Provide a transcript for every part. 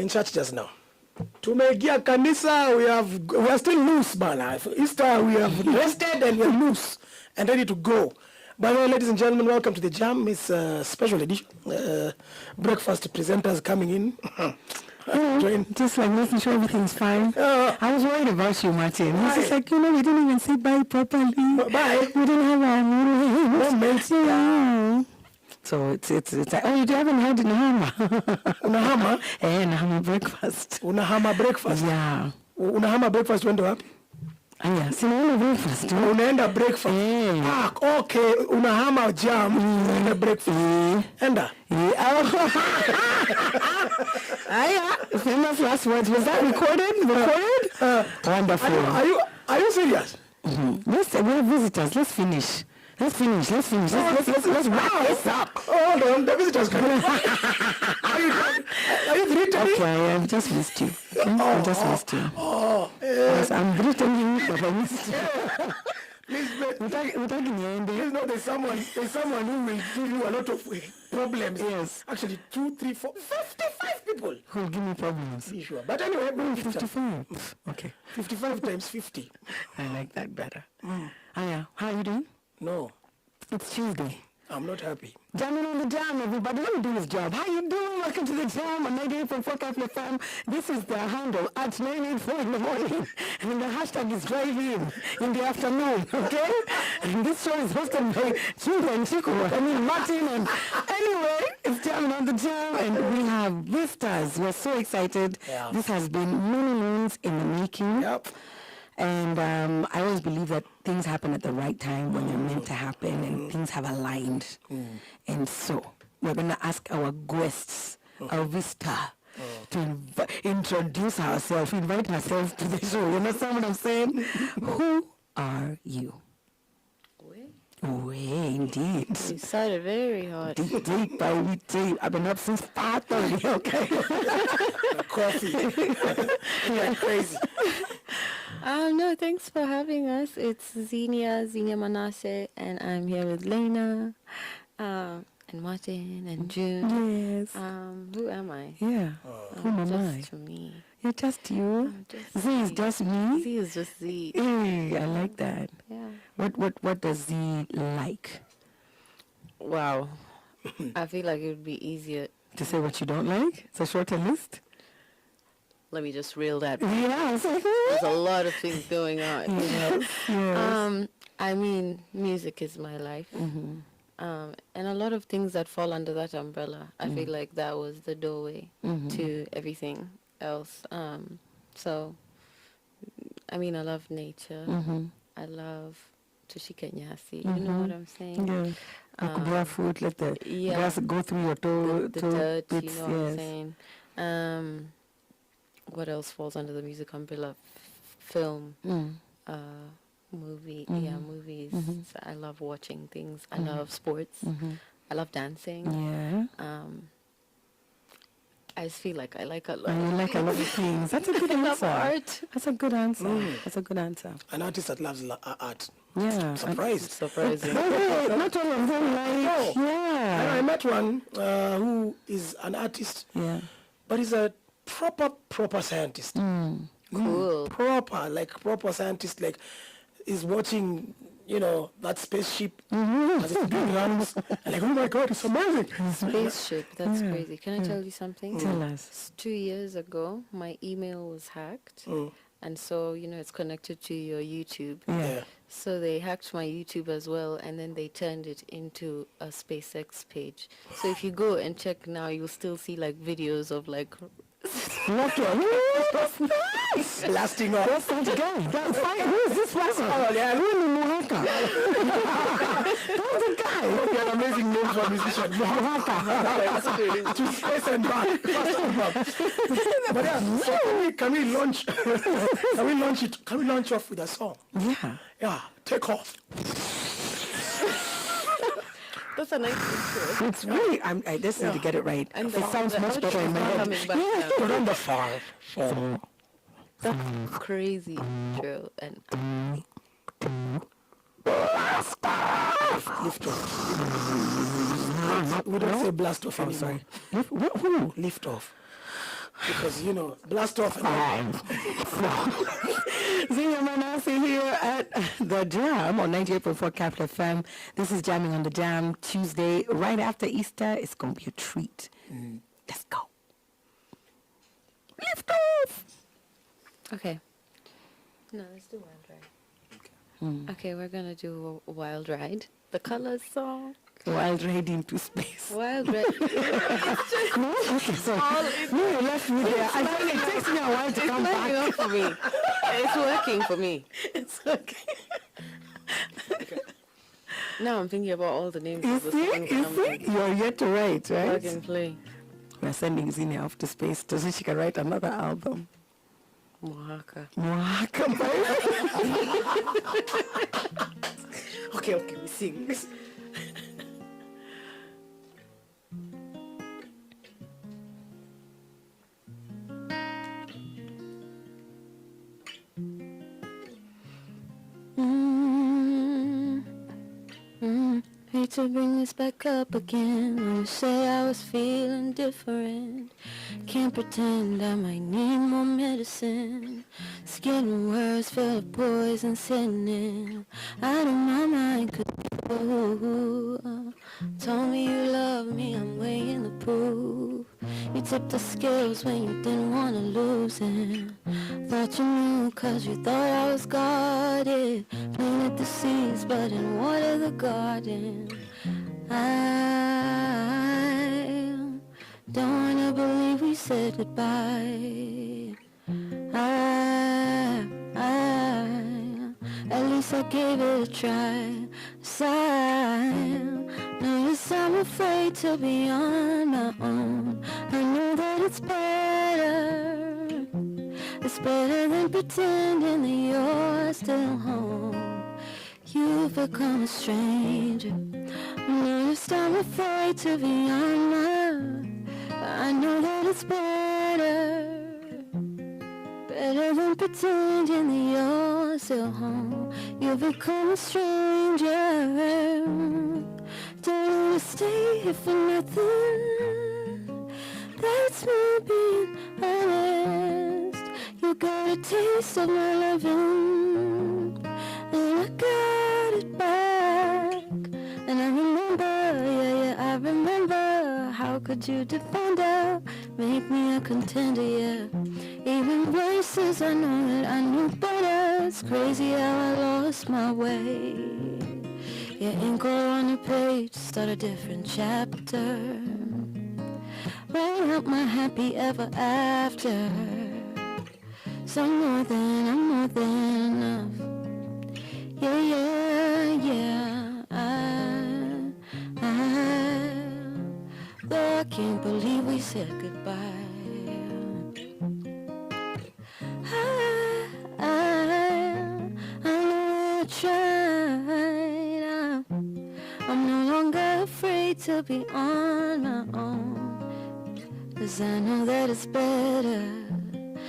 in church just now. Tumeingia kanisa, we are still loose, man. Easter, we have rested and we are loose and ready to go. By the way, ladies and gentlemen, welcome to the Jam. It's a special edition. Breakfast presenters coming in. Just like making sure everything's fine. I was worried about you, Martin. It's just like, we didn't even say bye properly. Bye. We didn't have our moments. Yeah. So it's like, oh, you haven't had Unahama. Unahama? Unahama breakfast. Unahama breakfast? Yeah. Unahama breakfast went up? Yeah, sinaenda breakfast. Unaenda breakfast. Okay. Unahama jam. Unaenda breakfast. Enda. Famous last words. Was that recorded? Wonderful. Are you serious? Mm-hmm. We have visitors. Let's finish. Let's wrap this up. Hold on, the visitors coming. Are you greeting me? Okay, I've just missed you. I just missed you. Yes, I'm greeting you, but I missed you. Please know there's someone who will give you a lot of problems. Yes. Actually, 2, 3, 4, 55 people who will give me problems. Be sure. But anyway, 55. Okay. 55 times 50. I like that better. How are you doing? No. It's Tuesday. I'm not happy. Jamming on the Jam, everybody. Let me do this job. How you doing? Welcome to the Jam on 98.4 Capital FM. This is the handle at 984 in the morning. And the hashtag is drive in the afternoon, okay? And this show is hosted by Chuba and Chico. Martin. And anyway, it's Jamming on the Jam. And we have visitors. We're so excited. Yeah. This has been many moons in the making. Yep. And I always believe that things happen at the right time when they're meant to happen, and things have aligned. And so we're going to ask our guests, our visitor, to introduce ourselves, invite ourselves to the show. You understand what I'm saying? Who are you? Indeed. You started very hard. Deep. I've been up since 5:30, okay? Coffee. You're crazy. No, thanks for having us. It's Xenia Manasseh, and I'm here with Lena, and Martin, and June. Yes. Who am I? Yeah. Who am I? Just me. You're just you. Z is just me. Z is just Z. Hey, I like that. Yeah. What does Z like? Wow. I feel like it would be easier to say what you don't like. It's a shorter list. Let me just reel that back. Yes. There's a lot of things going on. Yes. I mean, music is my life. Mm-hmm. And a lot of things that fall under that umbrella. I feel like that was the doorway to everything else. So, I mean, I love nature. I love Tushika Nyasi. You know what I'm saying? Yeah. Barefoot, let the grass go through your toe. The dirt, bits, you know what I'm saying? What else falls under the music umbrella? Film, movie, movies. So I love watching things. I love sports. I love dancing. Yeah. I just feel like I like a lot. You like a lot of things. That's a good answer. I love art. That's a good answer. That's a good answer. An artist that loves art. Yeah. Surprised. Surprising. Not all of them like. Yeah. I met one who is an artist. Yeah. But he's a proper scientist. Cool. Proper scientist, like is watching, that spaceship as it's doing rounds. And like, oh my God, it's amazing. Spaceship, that's crazy. Can I tell you something? Tell us. 2 years ago, my email was hacked. And so, it's connected to your YouTube. Yeah. So they hacked my YouTube as well, and then they turned it into a SpaceX page. So if you go and check now, you'll still see videos of That's nice. Blasting off. That's such a guy. That's fine. Who is this person? Oh, yeah. That's a guy. That's an amazing name for a musician. Mohaka. To space and back. But so can we launch off with a song? Yeah. Yeah. Take off. That's a nice intro. It's really, I just need to get it right. And it sounds much better in my head. Put on the far. That's crazy intro. And Lift off. We don't say blast off. I'm sorry. Who? Lift off. because, blast off. And Xenia Manasseh here at the Jam on 98.4 Capital FM. This is Jamming on the Jam Tuesday, right after Easter. It's going to be a treat. Let's go. Lift off. Okay. No, let's do Wild Ride. Okay, we're going to do a Wild Ride. The Colors song. Wild Ride into space. Wild Ride. No? Okay, sorry. No, you left me there. I thought it takes me a while to come back. It's for me. It's working for me. It's okay. Now I'm thinking about all the names You of the see? songs. You see? You're yet to write, Plug right? and play. We're sending Zena off to space so she can write another album. Mohaka. Mwaka, baby. Okay, we sing. Hate to bring this back up again. When you say I was feeling different, can't pretend I might need more medicine. It's getting worse, feel the poison sitting in. Out of my mind, could you told me you love me, I'm weighing the proof. You tipped the scales when you didn't want to lose it. Thought you knew cause you thought I was guarded. Planted the seeds but didn't water the garden. I don't wanna believe we said goodbye. At least I gave it a try. Notice I'm afraid to be on my own. I know that it's better. It's better than pretending that you're still home. You've become a stranger. Notice I'm afraid to be on my own. I know that it's better. Better than pretending that you're still home. You've become a stranger. Don't wanna stay here for nothing. That's me being honest. You got a taste of my loving, and I got it back. And I remember, yeah, I remember. How could you defend her? Make me a contender, yeah. Even voices I know that I knew better. It's crazy how I lost my way. Yeah, ink all on the page, start a different chapter. Write out my happy ever after. So I'm more than enough. Yeah, yeah, yeah. Though I can't believe we said goodbye. I know I tried. I'm no longer afraid to be on my own. 'Cause I know that it's better.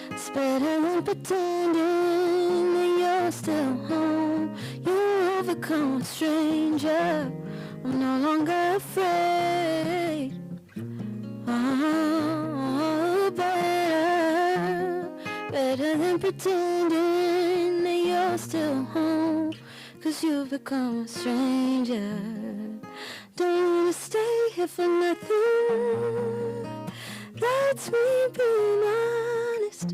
It's better than pretending that you're still home. You've become a stranger. I'm no longer afraid. Oh, better than pretending that you're still home. 'Cause you've become a stranger. Don't wanna stay here for nothing. That's me being honest.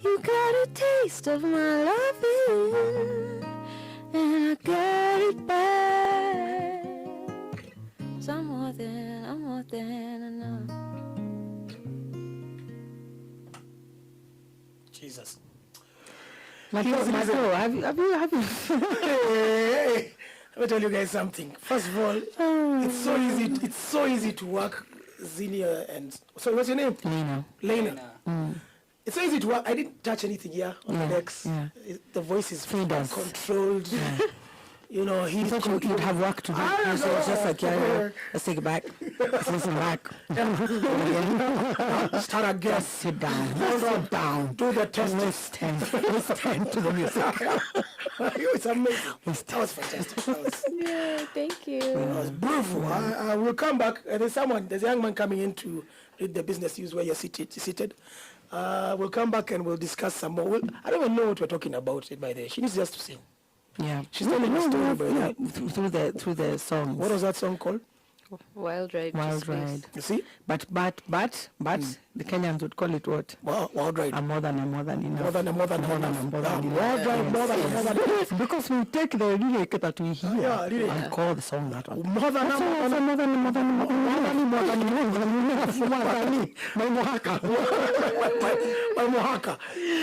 You got a taste of my loving, and I got it back. So I'm more than enough. Jesus. Michael, have you Hey, let me tell you guys something. First of all, it's so easy to work Xenia and... Sorry, what's your name? Lena. It's so easy to work. I didn't touch anything here on the decks. Yeah. The voice is Freedom. controlled. You know, You thought you'd have work to do. So it's just like, yeah, let's take it back. Let's listen back. start again. Just sit down. Sit down. Do the test. Listen to the music. It's It's amazing. That was fantastic. Yeah, thank you. That was beautiful. We'll come back. There's a young man coming in to read the business news where you're seated. We'll come back and we'll discuss some more. I don't even know what we're talking about, by the way. She needs just to sing. Yeah. She's telling a story about that. Through the songs. What was that song called? Wild Ride. Wild Ride. You see? But the Kenyans would call it what? Wild Ride. A more than enough. More than enough. Wild Ride. Because we take the lyric that we hear and call the song that one. More than Mohaka.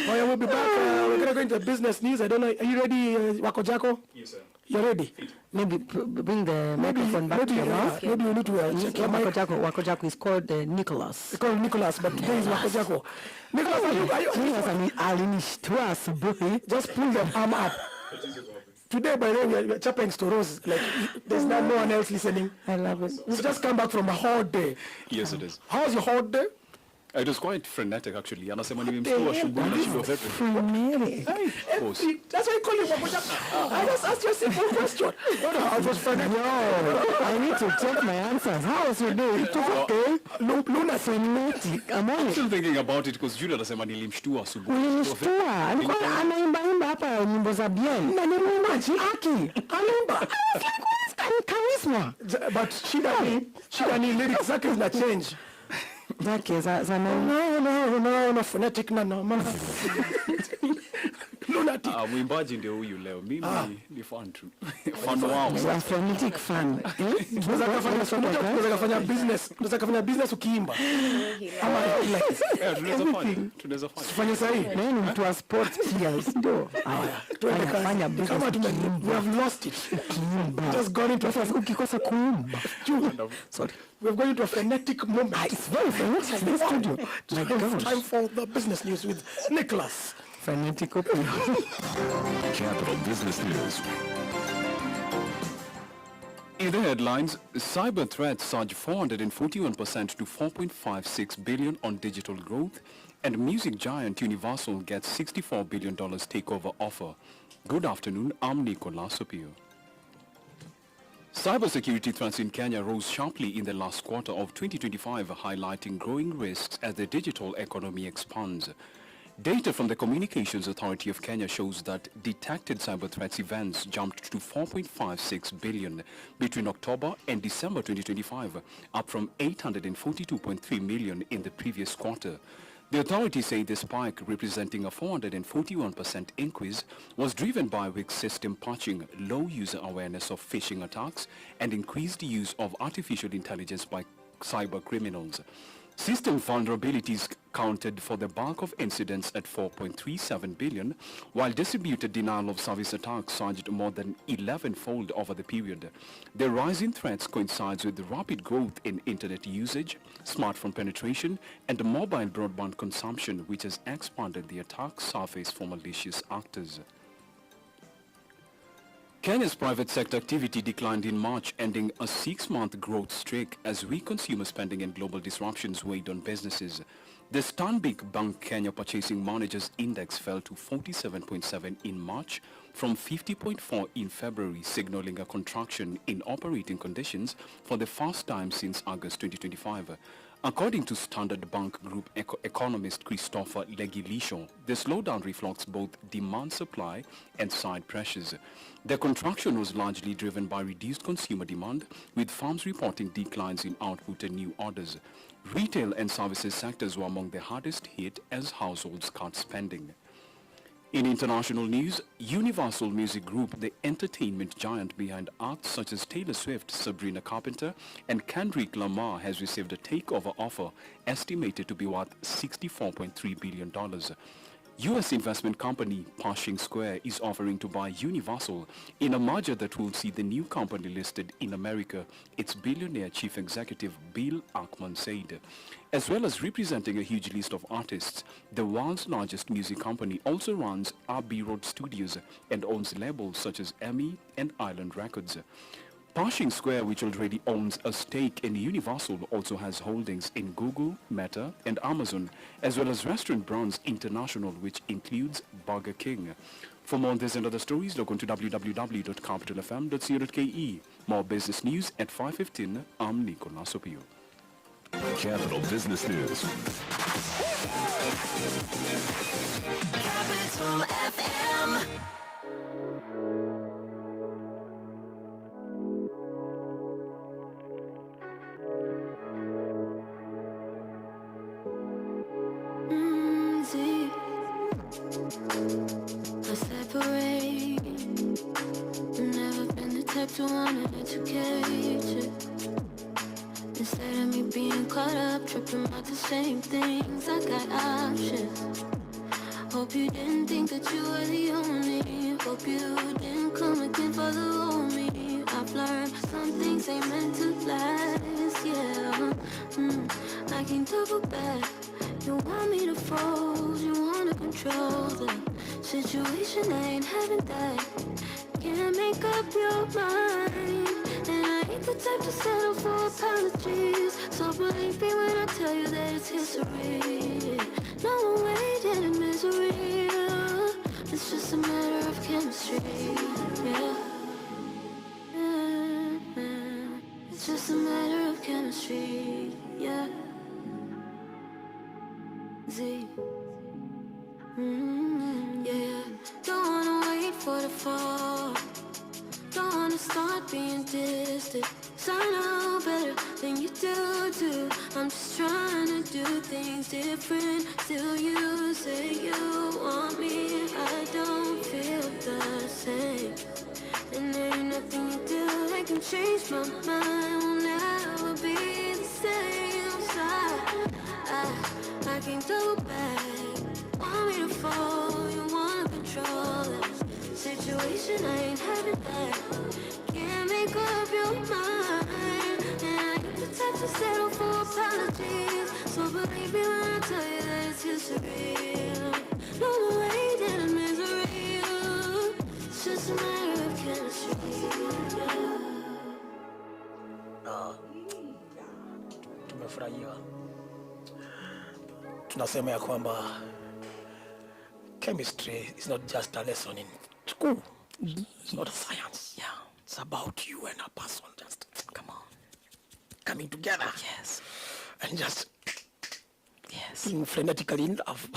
We'll be back. We're going to go into business news. I don't know. Are you ready, Wako Jacko? Yes, sir. You're ready? Maybe bring the microphone back to your mouth. Maybe you need to check your mic. Wako Jacko is called Nicholas. It's called Nicholas, but today is Wako Jacko. Nicholas, just pull your arm up. Today, by the way, we're chapping stories. Like, there's no one else listening. I love it. We've just come back from a hot day. Yes, it is. How's your hot day? It was quite frenetic, actually. Anasema nimemshtua shughuli shindo vipi? Frenetic. That's why I call you Wako Jacko. I just asked you a simple question. How was frenetic? I need to check my answers. How was your day? It was okay. Luna frenetic. I'm on I'm it. still thinking about it because Julia anasema nilimshtua asubuhi. Ulinishtua. Alikuwa anaimba hapa nyimbo za bien. Na nilimba Aki. Anaimba. Charisma. But shida ni lyrics zake zina change. Zake za No, phonetic no. Lunatic. Mwimbaji ndio huyu leo. Mimi ni fan tu. Fan wao. a frenetic fan. Tunaweza kufanya business ukiimba. Ama Tunaweza fanya. fanya sahi. Nani mtu wa sports players ndio. Fanya Kama business. we have lost it. Just gone into Ukikosa kuimba. Sorry. We've gone into a frenetic moment. It's very frenetic in the studio. My gosh. Time for the business news with Nicholas. Frenetic open. Capital Business News. In the headlines, cyber threats surge 441% to 4.56 billion on digital growth, and music giant Universal gets $64 billion takeover offer. Good afternoon, I'm Nicolas Sopio. Cybersecurity threats in Kenya rose sharply in the last quarter of 2025, highlighting growing risks as the digital economy expands. Data from the Communications Authority of Kenya shows that detected cyber threats events jumped to 4.56 billion between October and December 2025, up from 842.3 million in the previous quarter. The authority say the spike, representing a 441% increase, was driven by weak system patching, low user awareness of phishing attacks, and increased use of artificial intelligence by cyber criminals. System vulnerabilities counted for the bulk of incidents at 4.37 billion, while distributed denial of service attacks surged more than 11-fold over the period. The rise in threats coincides with the rapid growth in internet usage, smartphone penetration, and mobile broadband consumption, which has expanded the attack surface for malicious actors. Kenya's private sector activity declined in March, ending a 6-month growth streak as weak consumer spending and global disruptions weighed on businesses. The Stanbic Bank Kenya Purchasing Managers Index fell to 47.7 in March from 50.4 in February, signaling a contraction in operating conditions for the first time since August 2025. According to Standard Bank Group economist Christopher Legilisho, the slowdown reflects both demand-supply and side pressures. The contraction was largely driven by reduced consumer demand, with firms reporting declines in output and new orders. Retail and services sectors were among the hardest hit as households cut spending. In international news, Universal Music Group, the entertainment giant behind acts such as Taylor Swift, Sabrina Carpenter, and Kendrick Lamar, has received a takeover offer estimated to be worth $64.3 billion. U.S. investment company Pershing Square is offering to buy Universal in a merger that will see the new company listed in America, its billionaire chief executive Bill Ackman said. As well as representing a huge list of artists, the world's largest music company also runs Abbey Road Studios and owns labels such as EMI and Island Records. Pershing Square, which already owns a stake in Universal, also has holdings in Google, Meta, and Amazon, as well as Restaurant Brands International, which includes Burger King. For more on this and other stories, log on to www.capitalfm.co.ke. More business news at 5:15. I'm Nico Nasopio. Capital Business News. Capital FM. I separate. I've never been the type to wanna educate you. Instead of me being caught up, tripping about the same things, I got options. Hope you didn't think that you were the only. Hope you didn't come looking for the old me. I've learned some things ain't meant to last, yeah. I can double back. You want me to fold, you wanna control the situation, I ain't having that. Can't make up your mind, and I ain't the type to settle for apologies. So believe me when I tell you that it's history. No one waiting in misery. It's just a matter of chemistry, yeah. It's just a matter of chemistry, yeah. Z. Yeah. Don't wanna wait for the fall. Don't wanna start being distant. Sign out better than you do. I'm just trying to do things different. Still you say you want me. I don't feel the same. And there ain't nothing you do that can change my mind. We'll never be the same side. I can't go back. Want me to fall, you wanna control this situation, I ain't having that. Can't make up your mind, and I ain't the type to settle for apologies. So believe me when I tell you that it's history. No more waiting in misery. It's just a matter of chemistry. Tumefurahia. Tunasema ya kwamba chemistry is not just a lesson in school. It's not a science. Yeah. It's about you and a person just coming together. Yes. And just Yes. being frenetically in love.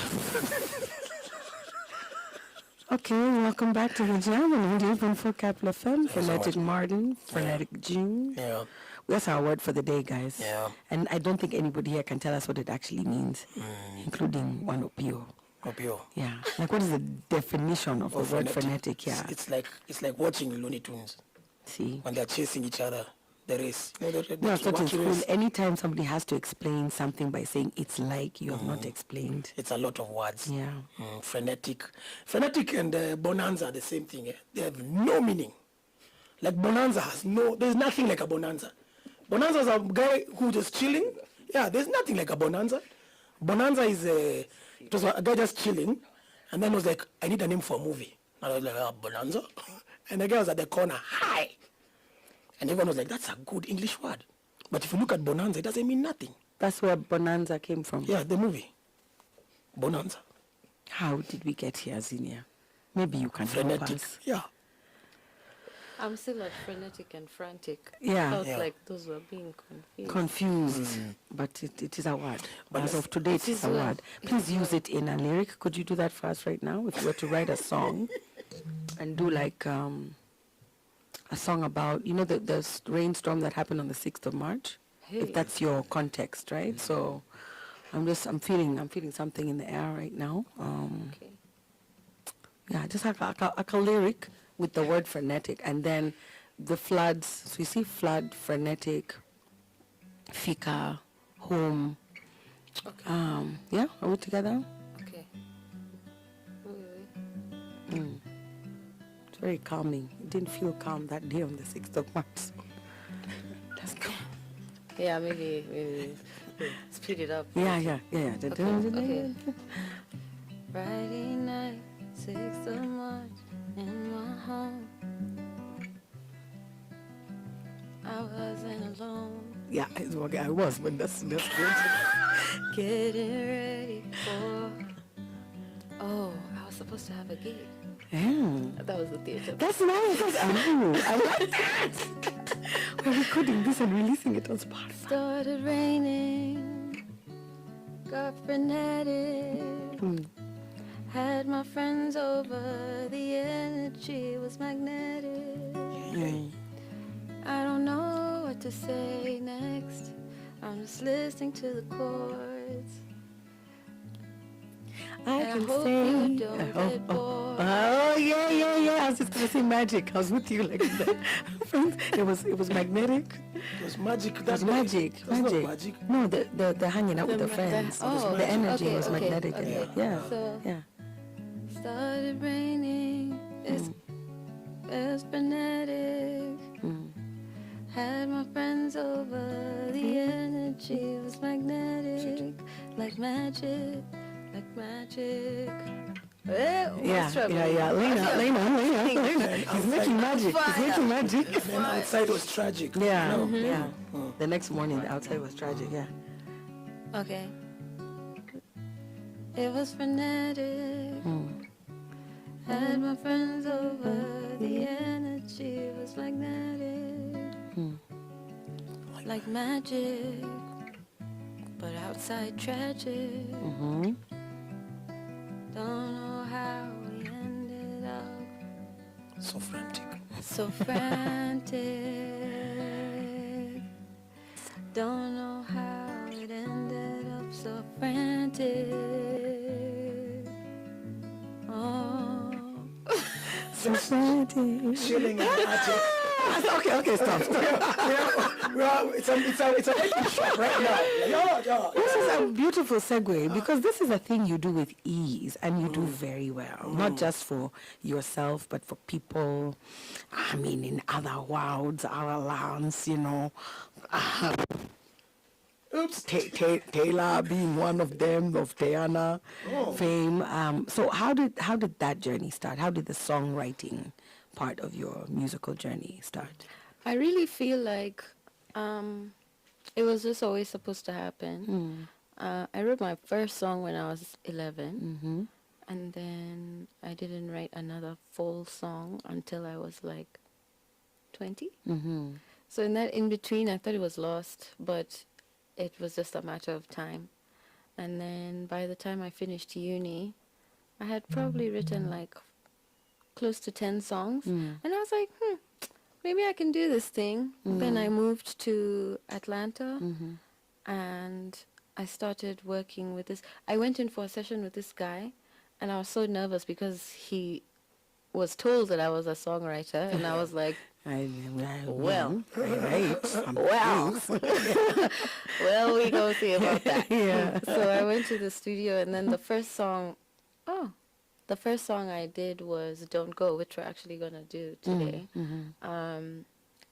Okay, welcome back to the Jam on 104 Capital FM. Frenetic Martin, Frenetic June. Yeah. That's our word for the day, guys. Yeah. And I don't think anybody here can tell us what it actually means, including one Opio. Opio. Yeah. Like, what is the definition of the word frenetic? Yeah. It's like watching Looney Tunes See. when they're chasing each other. The race. You know, the No, I thought in wacky school, race. anytime somebody has to explain something by saying it's like, you have not explained. It's a lot of words. Yeah. Frenetic and bonanza are the same thing. They have no meaning. Like bonanza there's nothing like a bonanza. Bonanza is a guy who just chilling. Yeah, there's nothing like a bonanza. Bonanza is it was a guy just chilling, and then was like, I need a name for a movie. And I was like, bonanza. And the guy was at the corner, hi. And everyone was like, that's a good English word. But if you look at bonanza, it doesn't mean nothing. That's where bonanza came from. Yeah, the movie. Bonanza. How did we get here, Xenia? Maybe you can help Frenetic. us. Yeah. I'm still at frenetic and frantic. Yeah. I felt Yeah. like those were being confused. Confused, but it is a word. But As of today, it is a well. word. Please use it in a lyric. Could you do that for us right now? If you were to write a song and do like a song about, the rainstorm that happened on the 6th of March, if that's your context, right? So I'm feeling something in the air right now. Okay. Yeah, just like a lyric with the word frenetic, and then the floods. So you see flood, frenetic, fika, home. Okay. Yeah, are we together? Okay. Wait. It's very calming. It didn't feel calm that day on the 6th of March. Let's go. Yeah, maybe speed it up. Yeah. Okay. Friday night, 6th of March, in my home. I wasn't alone. Yeah, I was, but that's good. Getting ready for... Oh, I was supposed to have a gig. That was the theater. That's nice. I like that. We're recording this and releasing it on Spotify. Started raining, got frenetic. Had my friends over, the energy was magnetic. I don't know what to say next. I'm just listening to the chords. I And can hope say. you don't get bored. Oh yeah. I was just gonna say magic. I was with you like that. Friends, it was magnetic. It was magic. It was magic. It was not magic. No, the hanging out with the friends. The energy was okay, magnetic. okay. Yeah. So, Yeah. started raining, it's frenetic. Had my friends over, the energy was magnetic. Like magic, like magic. Yeah. Lena. He's making magic. Then outside was tragic. Yeah. Yeah. The next morning, the outside was tragic. Yeah. Okay. It was frenetic. Had my friends over, the energy was magnetic. Like magic, but outside tragic. Don't know how we ended up So frantic. so frantic. Don't know how it ended up so frantic. Oh. So frantic. Chilling in the attic. Okay, stop. It's an empty shop right now. Yo. This is a beautiful segue because this is a thing you do with ease and you do very well. Not just for yourself, but for people, I mean, in other worlds, other lands, you know. Oops. Taylor being one of them, of Tiana fame. So how did that journey start? How did the songwriting part of your musical journey start? I really feel like it was just always supposed to happen. I wrote my first song when I was 11, and then I didn't write another full song until I was like 20. So in that in between, I thought it was lost, but it was just a matter of time. And then by the time I finished uni, I had probably written like close to 10 songs. And I was like, maybe I can do this thing. Then I moved to Atlanta and I started working with this. I went in for a session with this guy and I was so nervous because he was told that I was a songwriter and I was like, well, well, we go see about that. So I went to the studio and then the first song I did was Don't Go, which we're actually going to do today.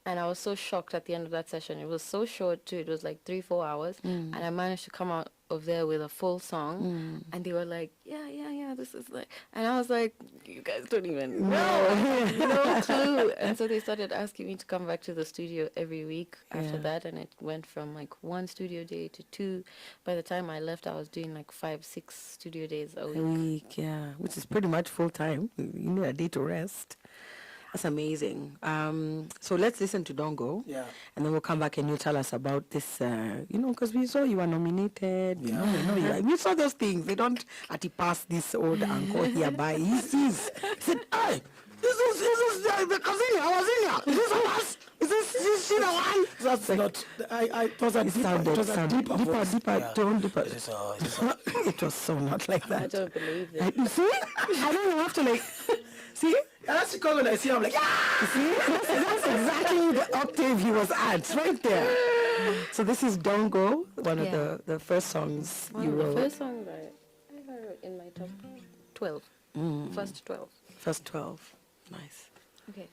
And I was so shocked at the end of that session. It was so short too. It was like 3-4 hours. And I managed to come out of there with a full song. And they were like, yeah, this is like... And I was like, you guys don't even know. No clue. And so they started asking me to come back to the studio every week after that. And it went from like 1 studio day to 2. By the time I left, I was doing like 5-6 studio days a week. Which is pretty much full time. You need a day to rest. That's amazing. So let's listen to Don't Go. Yeah. And then we'll come back and you'll tell us about this, because we saw you were nominated. We saw those things. They don't pass this old uncle hereby. He sees. He said, hey, this is the Xenia. Is this us? Is she the one? That's not. It was a deeper voice. Deeper. It was so not like that. I don't believe it. You see? I don't even have to like... See? And that's because when I see him, I'm like, You see? That's exactly the octave he was at, right there. So this is Don't Go, one of the first songs you wrote. The first song I wrote in my top 12. First 12. First 12. Nice. Okay.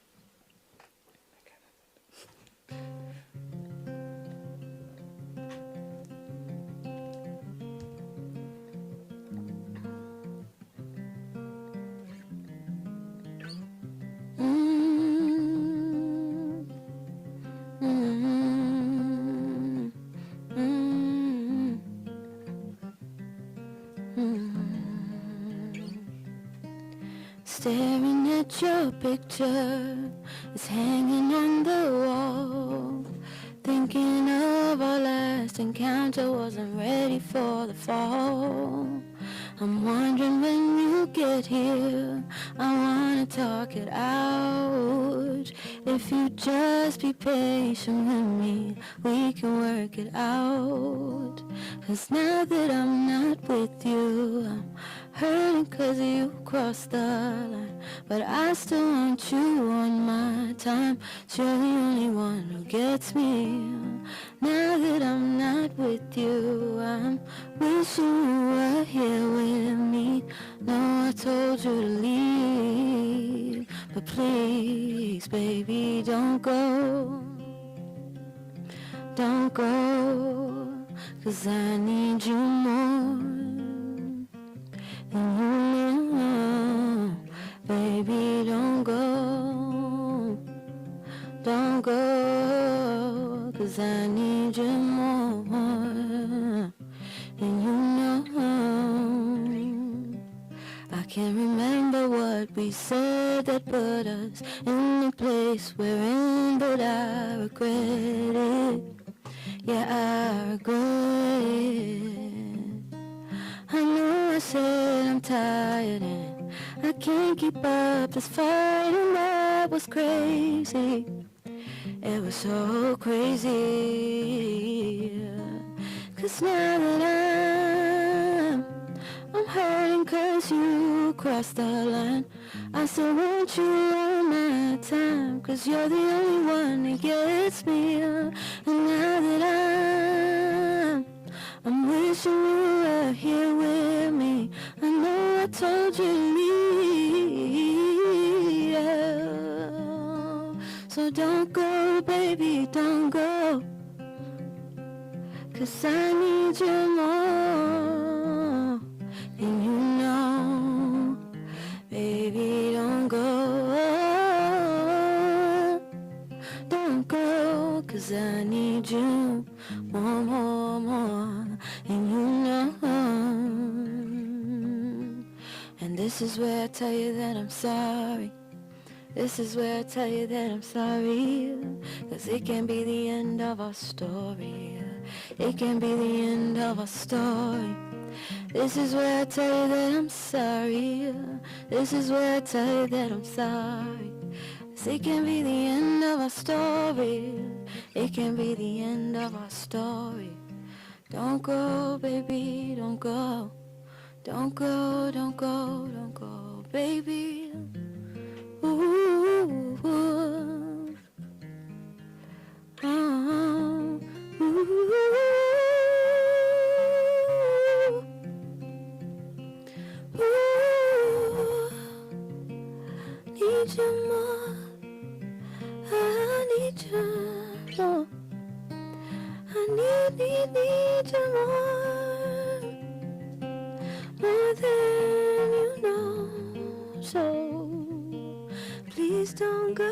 Staring your picture is hanging on the wall. Thinking of our last encounter, wasn't ready for the fall. I'm wondering when you get here, I wanna talk it out. If you just be patient with me, we can work it out. 'Cause now that I'm not with you, I'm hurting 'cause you crossed the line. But I still want you on my time, 'cause you're the only one who gets me. Now that I'm not with you, I'm wishing you were here with me. No, I told you to leave, but please, baby, don't go. Don't go, 'cause I need you more than you know. Baby, don't go. Don't go, 'cause I need you more than you know. I can't remember what we said that put us in the place we're in, but I regret it. Yeah, I regret it. I know I said I'm tired and I can't keep up this fight, and that was crazy. It was so crazy. 'Cause now that I'm hurting 'cause you crossed the line. I still want you on my time, 'cause you're the only one that gets me. And now that I'm wishing you were here with me. I know I told you to leave, yeah. So don't go, baby, don't go, 'cause I need you more than you know. Baby, don't go, don't go, 'cause I need you more than you know. And this is where I tell you that I'm sorry. This is where I tell you that I'm sorry, 'cause it can be the end of our story. It can be the end of our story. This is where I tell you that I'm sorry. This is where I tell you that I'm sorry. 'Cause it can be the end of our story. It can be the end of our story. Don't go, baby, don't go. Don't go, don't go, don't go, baby. Ooh, ooh, ooh. Oh, ooh. Ooh. Need you more. I need you more. I need you more. More than you know. So please don't go.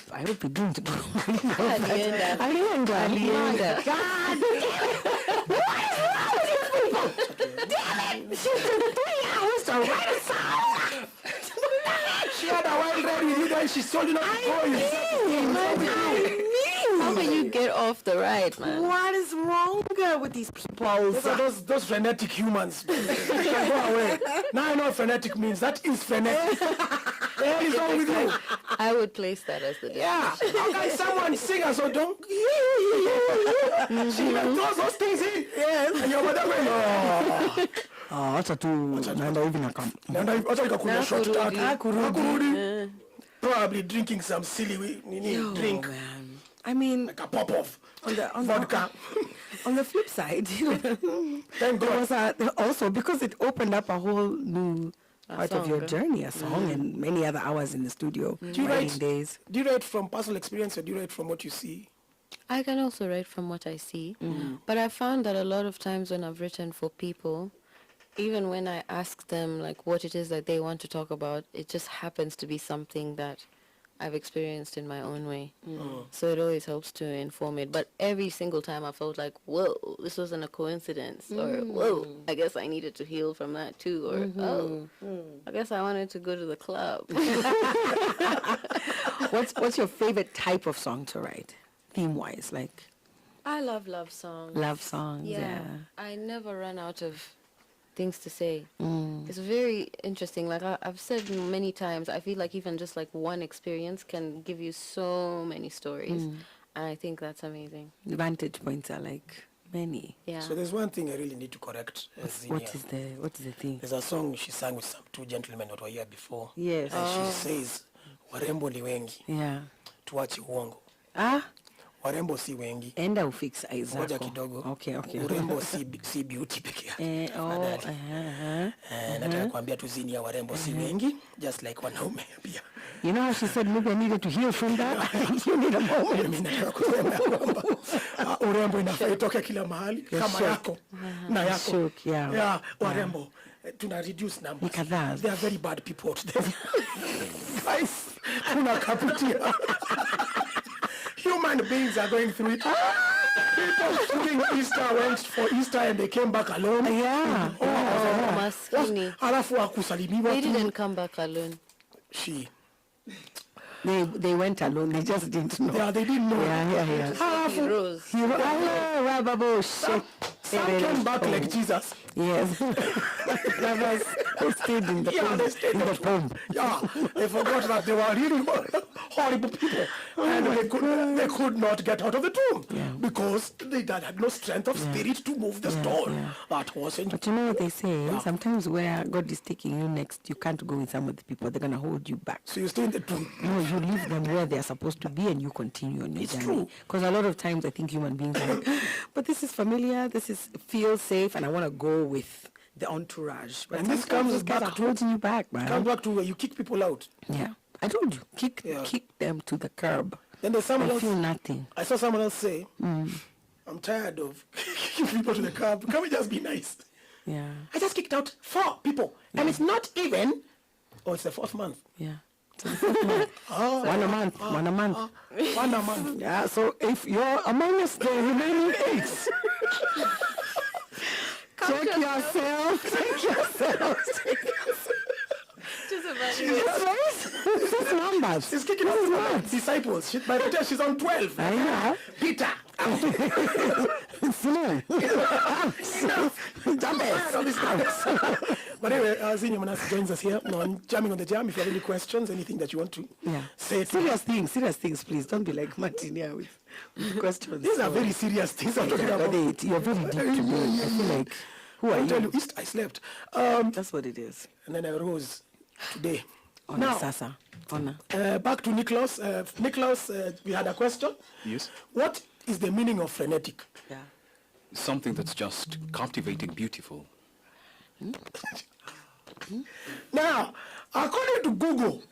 I hope you didn't go. Alienda. Alienda. God damn it. What is wrong with you people? Damn it. She took 3 hours to write a song. She had a wild ride with you guys. She told you not to go. How can you get off the ride, man? What is wrong with these people? Those frenetic humans. They can go away. Now I know what frenetic means. That is frenetic. What is wrong with you? I would place that as the Yeah. How can someone sing a song? Don't. She even throws those things in. Yes. And your mother going, oh. Acha tu naenda hivi na kam. Wacha nikakunywa shot tatu. Hakurudi. Probably drinking some silly drink. Man. I mean, Like a pop-off. on Vodka. on the flip side, Thank there God. was also because it opened up a whole new part of your journey, a song, and many other hours in the studio, Do you writing write- days. Do you write from personal experience or do you write from what you see? I can also write from what I see, but I found that a lot of times when I've written for people, even when I ask them like what it is that they want to talk about, it just happens to be something that I've experienced in my own way. So it always helps to inform it. But every single time I felt like, whoa, this wasn't a coincidence. Or, whoa, I guess I needed to heal from that too. Or, I guess I wanted to go to the club. What's your favorite type of song to write, theme-wise? Like, I love love songs. love songs, yeah. I never run out of things to say. It's very interesting. Like I've said many times, I feel like even just like one experience can give you so many stories. And I think that's amazing. The vantage points are like many. Yeah. So there's one thing I really need to correct. Xenia. What is the thing? There's a song she sang with some two gentlemen that were here before. Yes. And she says, warembo ni wengi, Yeah. tuache uongo. Ah, Warembo si wengi. enda ufix eyes Ngoja zako. kidogo. Okay. Urembo si beauty peke yake. Nataka kuambia tu Xenia, warembo si wengi, just like wanaume pia. You know how she said maybe I needed to heal from that? I think you need a moment. Mimi nataka kusema kwamba urembo inafaa itoke kila mahali kama yako na yako. Shook, yeah. Warembo tuna reduce numbers. Kadhaa. They are very bad people out there. Guys, tunakapitia. Human beings are going through it. People shooting Easter went for Easter and they came back alone. Yeah. Maskini. Alafu akusalimiwa They tu. didn't come back alone. She. They went alone. They just didn't know. Yeah, they didn't know. Yeah. He rose. Some came back like Jesus. Yes. Lovers who stayed in the tomb. Yeah, they forgot that they were really horrible people, and they could not get out of the tomb because they had no strength of spirit to move the stone. That wasn't. But you know what they say? Sometimes where God is taking you next, you can't go with some of the people. They're gonna hold you back. So you stay in the tomb. No, you leave them where they're supposed to be, and you continue on your journey. Because a lot of times I think human beings are like, but this is familiar. This feels safe, and I want to go with the entourage. But And this comes back to holding you back, man. Come back to where you kick people out. Yeah, I told you, kick them to the curb. Then there's someone I else. feel nothing. I saw someone else say, "I'm tired of kicking people to the curb. Can we just be nice?" Yeah, I just kicked out 4 people, and it's not even. Oh, it's the 4th month. yeah. So the fourth month. One a month. One a month. Yeah. So if you're amongst the remaining 8. Check yourself. Just about This is numbers. She's kicking out disciples. By the time she's on 12. I know. Peter. Simon. But anyway, Xenia Manasseh joins us here on Jamming on the Jam. If you have any questions, anything that you want to say. Serious things, please. Don't be like Martin here with questions. These are very serious things I'm talking about. You're very deep today. I feel like, who are I'll tell you? you, I slept. That's what it is. And then I rose today. Honor, Sasa. Honor. Back to Nicholas. Nicholas, we had a question. Yes. What is the meaning of frenetic? Yeah. Something that's just captivating, beautiful. Now, according to Google,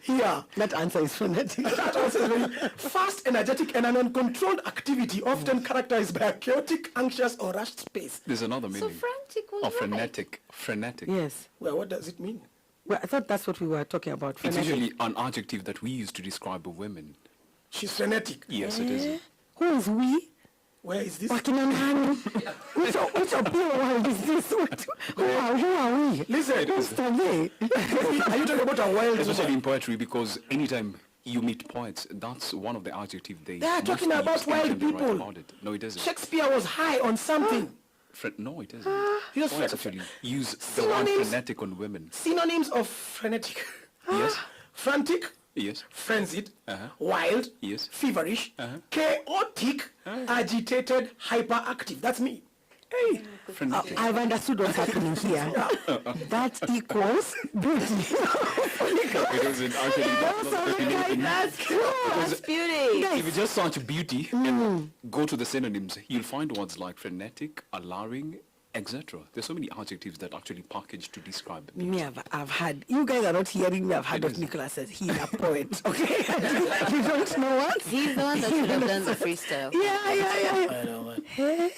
here, That answer is phonetic. that answer is very fast, energetic, and an uncontrolled activity, often characterized by a chaotic, anxious, or rushed space. There's another So meaning. frantic was Of right. frenetic. Yes. Well, what does it mean? Well, I thought that's what we were talking about. It's Frenetic. usually an adjective that we use to describe a woman. She's frenetic. Yes, it is. Who is we? Where is this? Wakina nani? Which appeal world is this? Who are we? Listen, Who's today? are you talking about a wild Especially woman? in poetry, because anytime you meet poets, that's one of the adjectives they They are talking mostly about use wild anytime they write people. about it. No, it isn't. Shakespeare was high on something. No, it isn't. He was Poets actually use the word Synonyms. frenetic on women. Synonyms of frenetic. Yes, Frantic, yes, frenzied, Uh-huh. wild, Yes. feverish, Uh-huh. chaotic, agitated, hyperactive. That's me. Hey, frenetic. I've understood what's happening here. That equals beauty. It isn't actually. That's not the meaning. That's beauty. If you just search beauty and go to the synonyms, you'll find words like frenetic, alluring, etc. There's so many adjectives that actually package to describe beauty. Me, I've had, you guys are not hearing me, I've had It what is. Nicholas says. He's a poet, okay? You don't know what? He's the one that should have done the freestyle. Yeah. I know, man. Hey.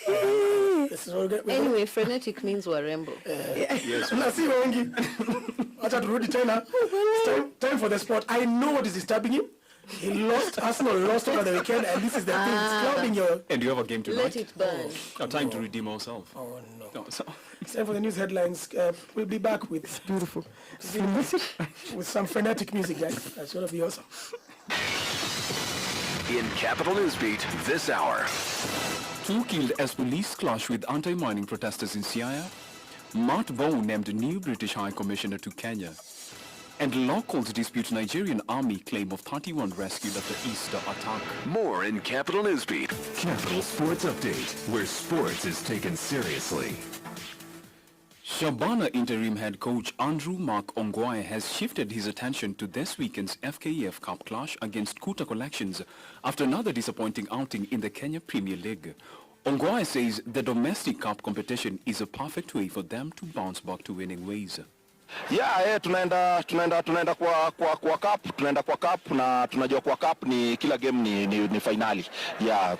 This is all good. Anyway, frenetic means warembo. Yes. Acha turudi tena. It's time for the sport. I know what is disturbing him. He lost, Arsenal lost over the weekend, and this is the thing. It's clouding your... And you have a game tonight? Let it burn. Time to redeem ourselves. Oh, no. No, so It's time for the news headlines. We'll be back with... Beautiful. with some frenetic music, guys. That's going to be awesome. In Capital Newsbeat this hour. 2 killed as police clash with anti-mining protesters in Siaya. Matt Bow named new British High Commissioner to Kenya. And locals dispute Nigerian army claim of 31 rescued after Easter attack. More in Capital Newsbeat. Capital Sports Update, where sports is taken seriously. Shabana interim head coach Andrew Mark Ongwae has shifted his attention to this weekend's FKF Cup clash against Kuta Collections after another disappointing outing in the Kenya Premier League. Ongwae says the domestic cup competition is a perfect way for them to bounce back to winning ways. Tunaenda kwa cup na tunajua kwa cup ni kila game ni finali.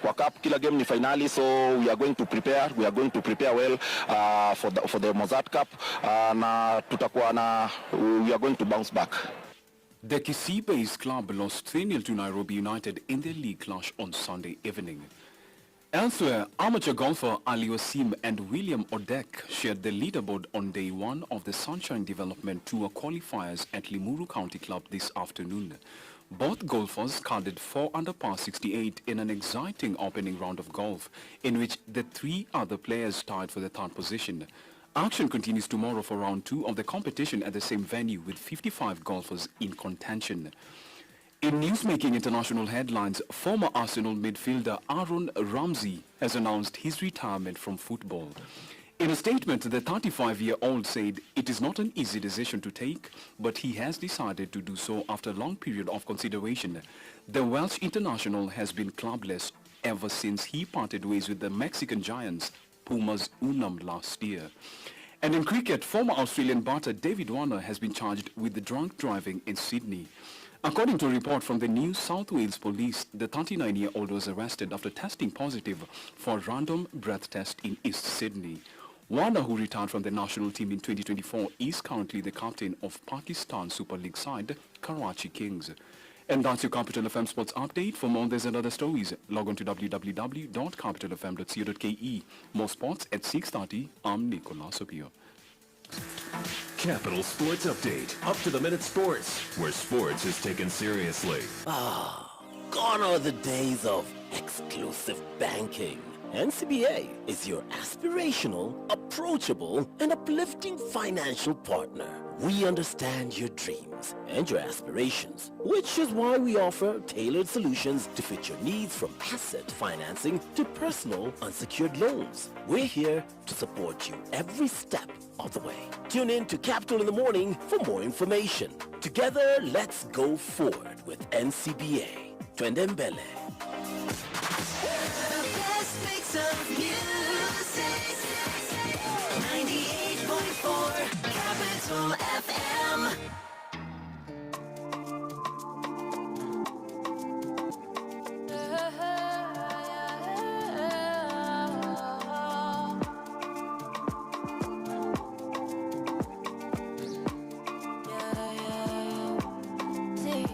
Kwa cup kila game ni finali, so we are going to prepare well for the Mozart Cup na we are going to bounce back. The Kisii-based club lost 3-0 to Nairobi United in their league clash on Sunday evening. Elsewhere, amateur golfer Ali Wasim and William Odek shared the leaderboard on day 1 of the Sunshine Development Tour qualifiers at Limuru County Club this afternoon. Both golfers carded 4 under par 68 in an exciting opening round of golf, in which the 3 other players tied for the 3rd position. Action continues tomorrow for round 2 of the competition at the same venue with 55 golfers in contention. In newsmaking international headlines, former Arsenal midfielder Aaron Ramsey has announced his retirement from football. In a statement, the 35-year-old said it is not an easy decision to take, but he has decided to do so after a long period of consideration. The Welsh international has been clubless ever since he parted ways with the Mexican giants Pumas Unam last year. And in cricket, former Australian batter David Warner has been charged with drunk driving in Sydney. According to a report from the New South Wales Police, the 39-year-old was arrested after testing positive for a random breath test in East Sydney. Warner, who retired from the national team in 2024, is currently the captain of Pakistan Super League side, Karachi Kings. And that's your Capital FM Sports Update. For more on this and other stories, log on to www.capitalfm.co.ke. More sports at 6:30. I'm Nicolas Opio. Capital Sports Update. Up-to-the-minute sports, where sports is taken seriously. Gone are the days of exclusive banking. NCBA is your aspirational, approachable, and uplifting financial partner. We understand your dreams and your aspirations, which is why we offer tailored solutions to fit your needs, from asset financing to personal unsecured loans. We're here to support you every step of the way. Tune in to Capital in the Morning for more information. Together, let's go forward with NCBA. Twende mbele. The best mix of music. 98.4 Capital FM. See,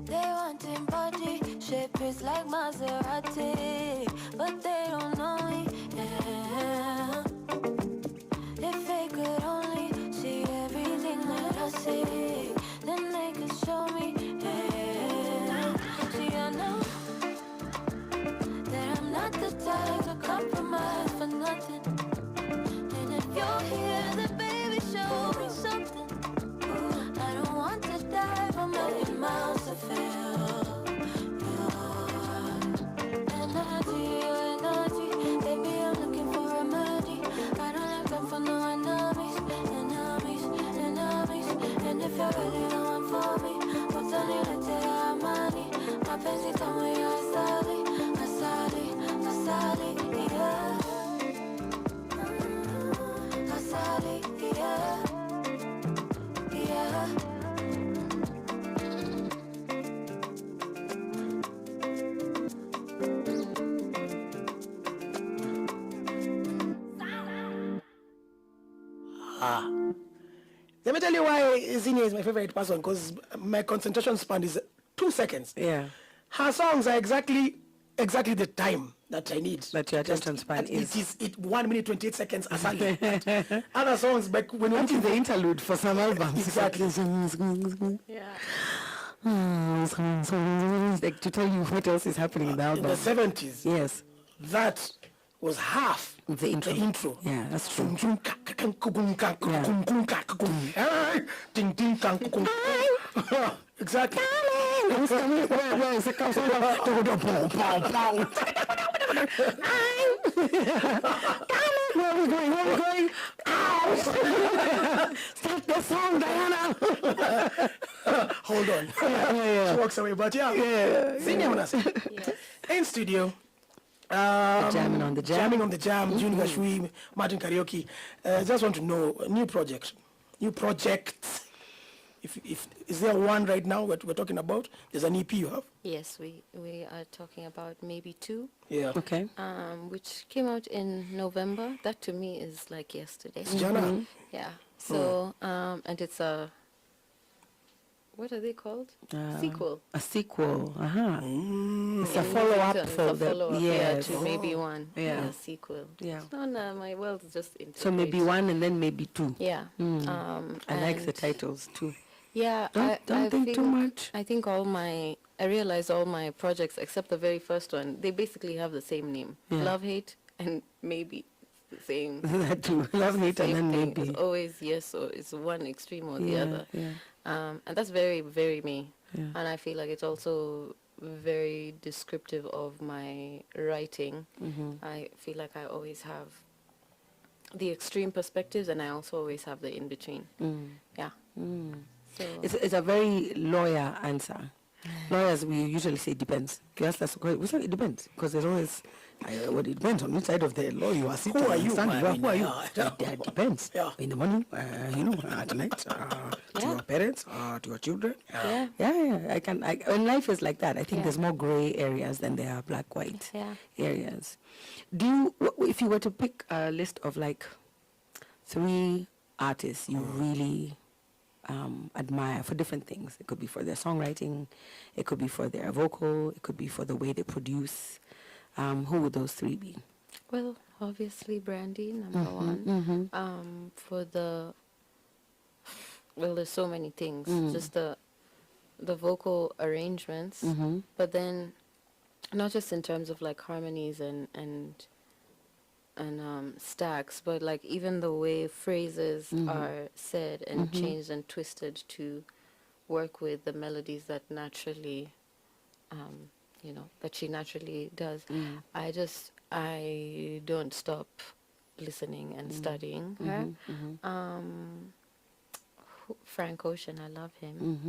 they want him body, shape is like Maserati, but they don't know me. Yeah. If they could only see everything that I see, then they could show me. Yeah. See, I know that I'm not the type to compromise for nothing. And if you're here, then baby, show me something. I don't want to dive a million miles to feel your energy, baby, I'm looking for a remedy. I don't have time for no enemies. And if you're really the one for me, what's on your letter, money? My fancy time with you, Asali, yeah. Asali, yeah. Yeah. Let me tell you why Xenia is my favorite person, because my concentration span is 2 seconds. Yeah. Her songs are exactly the time that I need. But your attention span is... It 1 minute 28 seconds asali. Other songs, like when What is the interlude for some albums? Exactly. Yeah. Like to tell you what else is happening in the In album. the 70s, Yes. that was half The intro. Yeah, that's true. Exactly. Where is it? Where are we going? Stop the song, Diana. Hold on. She walks away, but yeah. Xenia Manasseh. Yes. In studio. Jamming on the jam. Jamming on the jam. Junior Gashui, Martin Kariuki. Just want to know, new projects. If is there one right now we're talking about? There's an EP you have. Yes, we are talking about maybe 2. Yeah. Okay. Which came out in November. That to me is like yesterday. Jana. Yeah. So and it's a, what are they called? Sequel. A sequel. It's a In follow-up Washington, for it's a follow-up, yes. to maybe 1. Yeah. Sequel. Yeah. So no, my world is just So maybe 1 and then maybe 2. Yeah. I like the titles too. Yeah. Don't I think too much. I think I realized all my projects except the very first one, they basically have the same name. Yeah. Love, hate, and maybe the same. That too. Love, hate, and same then thing. maybe. It's always yes, or it's one extreme or the Yeah, other. yeah. And that's very, very me. Yeah. And I feel like it's also very descriptive of my writing. I feel like I always have the extreme perspectives, and I also always have the in-between. Yeah. So It's a very lawyer answer. Lawyers, we usually say depends. You ask us, we say it depends, because there's always, well, it depends on which side of the law you are sitting. Who are you? Who are you? Yeah. It depends. Yeah. In the morning, at night, to your parents, to your children. yeah. When life is like that, I think there's more gray areas than there are black-white areas. If you were to pick a list of like 3 artists you really admire for different things. It could be for their songwriting, it could be for their vocal, it could be for the way they produce. Who would those 3 be? Well, obviously Brandy, number 1. There's so many things. Just the vocal arrangements, but then not just in terms of like harmonies and stacks, but like even the way phrases are said and changed and twisted to work with the melodies that naturally, that she naturally does. I don't stop listening and studying her. Frank Ocean, I love him.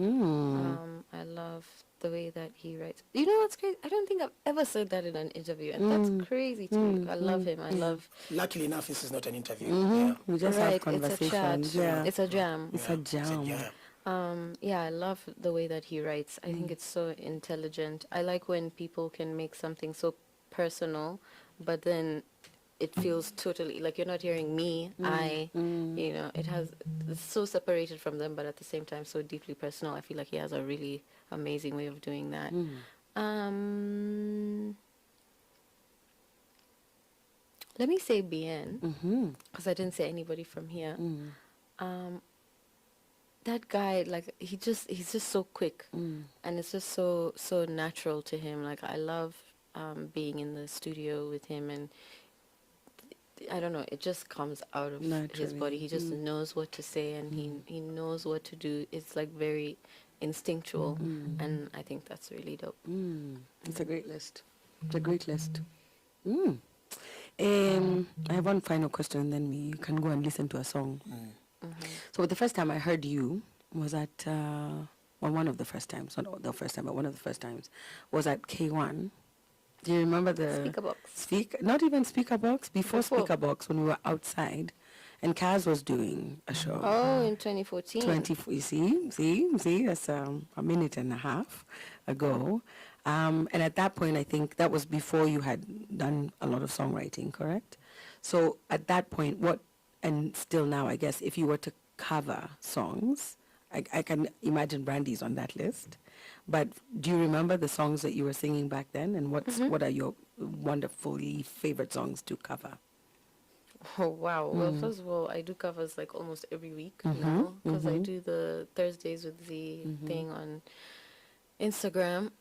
I love the way that he writes. You know what's crazy? I don't think I've ever said that in an interview, and that's crazy to me. I love him. I love... Luckily enough, this is not an interview. Yeah. We just have conversations. It's a chat. It's a jam. It's a jam. I love the way that he writes. I think it's so intelligent. I like when people can make something so personal, but then it feels totally like you're not hearing me. It's so separated from them, but at the same time so deeply personal. I feel like he has a really amazing way of doing that. Let me say Bien, because I didn't say anybody from here. That guy, like he's just so quick, and it's just so natural to him. Like I love being in the studio with him, and I don't know, it just comes out of his body. He just knows what to say, and he knows what to do. It's like very instinctual, and I think that's really dope. It's a great list. It's a great list. I have one final question, and then we can go and listen to a song. So the first time I heard you was at, one of the first times, not the first time, but one of the first times, was at K1. Do you remember the... Speaker box. Not even speaker box, before speaker box, when we were outside, and Kaz was doing a show. Oh, in 2014. You see, that's a minute and a half ago. And at that point, I think that was before you had done a lot of songwriting, correct? So at that point, and still now, I guess, if you were to cover songs. I can imagine Brandy's on that list. But do you remember the songs that you were singing back then? And what are your wonderfully favorite songs to cover? Oh, wow. Well, first of all, I do covers like almost every week now because I do the Thursdays with Z thing on Instagram.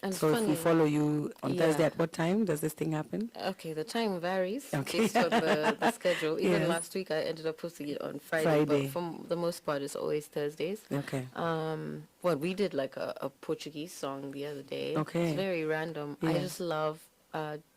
And So it's if we funny. follow you on Thursday, Yeah. at what time does this thing happen? Okay, the time varies Okay. based on the schedule. Even Yes. last week, I ended up posting it on Friday, Friday. but for the most part, it's always Thursdays. Okay. Well, we did like a Portuguese song the other day. Okay. It's very random. I Yeah. just love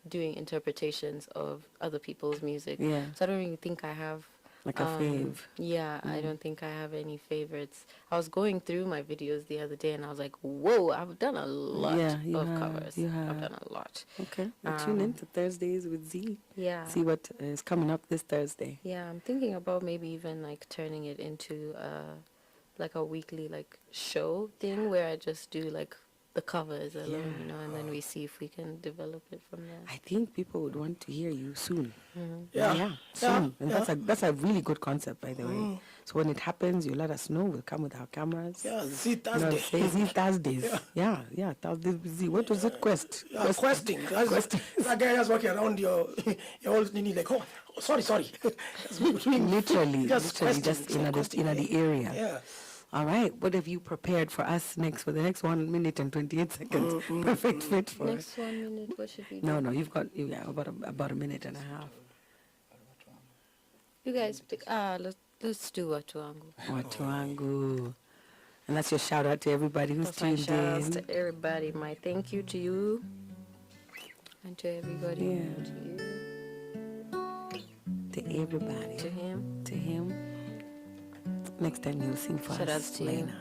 doing interpretations of other people's music. Yeah. So I don't really think I have Like a fave. Yeah, I don't think I have any favorites. I was going through my videos the other day and I was like, whoa, I've done a lot Yeah, you of have, covers. you I've have. done a lot. Okay. Well, tune in to Thursdays with Z. Yeah. See what is coming up this Thursday. Yeah, I'm thinking about maybe even like turning it into like a weekly like show thing where I just do like the covers alone, you know, and then we see if we can develop it from there. I think people would want to hear you soon. Yeah. Soon. And that's a really good concept, by the way. So when it happens, you let us know. We'll come with our cameras. Yeah, Z You know, Thursday. say Z Thursdays. Yeah, Thursdays with Z. What was it? Quest. Yeah, questing. That guy that's walking around your old nini like, oh, sorry. That's between Literally, just just in the area. Yeah. All right. What have you prepared for us next for the next 1 minute and 28 seconds? Perfect fit for us. Next 1 minute, what should we do? No, you've got about a minute and a half. You guys pick, let's do Watu Wangu. Watu wangu. And that's your shout out to everybody who's That's my tuned shout outs in. to everybody. My thank you to you and to everybody. Yeah. To you, To everybody. to him. To him. Next time you'll sing for Shout us, outs to you. Lena.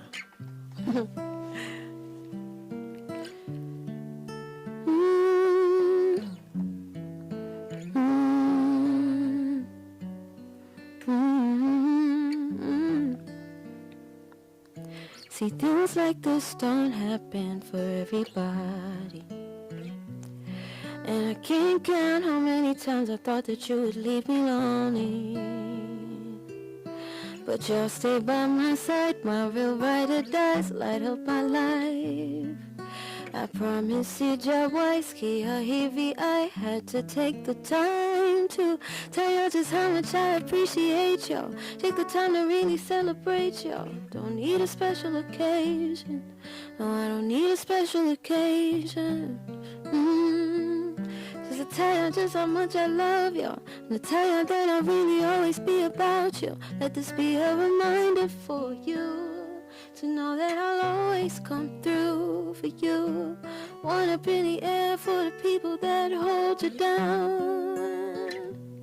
See, things like this don't happen for everybody. And I can't count how many times I thought that you would leave me lonely. But you'll stay by my side, my real ride or dies, light up my life. I promise Sijawaiski, I had to take the time to tell you just how much I appreciate you. Take the time to really celebrate you. Don't need a special occasion. No, I don't need a special occasion. Just to tell you just how much I love you. And to tell you that I'll really always be about you. Let this be a reminder for you. To know that I'll always come through for you. One up in the air for the people that hold you down.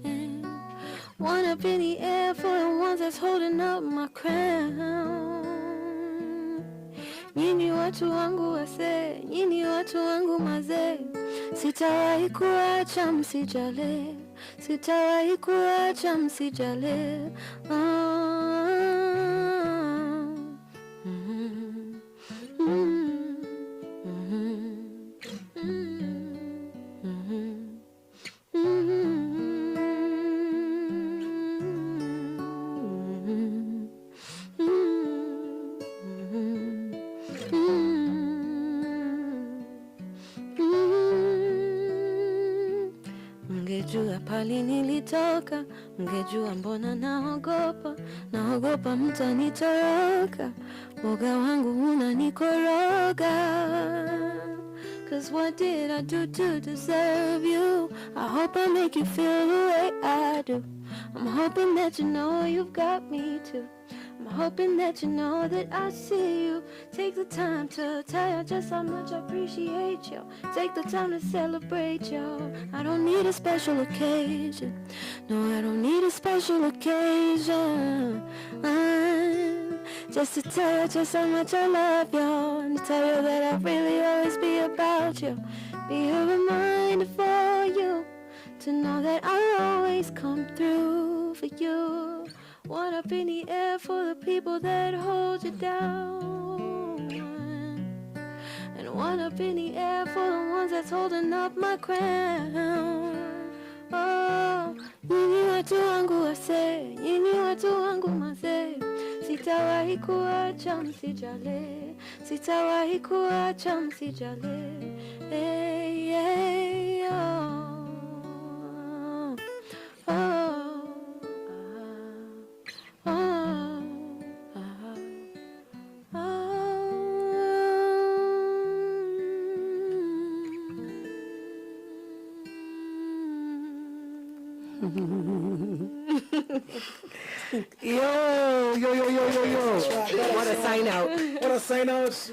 And one up in the air for the ones that's holding up my crown. Nyinyi watu wangu wase, nyinyi watu wangu mazee. Sitawahi kuacha msijale, sitawahi kuacha msijale. Mngejua pali nilitoka, mngejua mbona naogopa mtanitoroka, woga wangu unanikoroga. Cause what did I do to deserve you? I hope I make you feel the way I do. I'm hoping that you know you've got me too. I'm hoping that you know that I see you. Take the time to tell you just how much I appreciate you. Take the time to celebrate you. I don't need a special occasion. No, I don't need a special occasion. Just to tell you just how much I love you. And to tell you that I'll really always be about you. Be a reminder for you. To know that I'll always come through for you. One up in the air for the people that hold you down. And one up in the air for the ones that's holding up my crown. Oh, nyinyi watu wangu wase, nyinyi watu wangu mazee. sitawahi kuacha msijale, sitawahi kuacha msijale. Hey, hey, oh. Yo. What a sign out. What a sign out.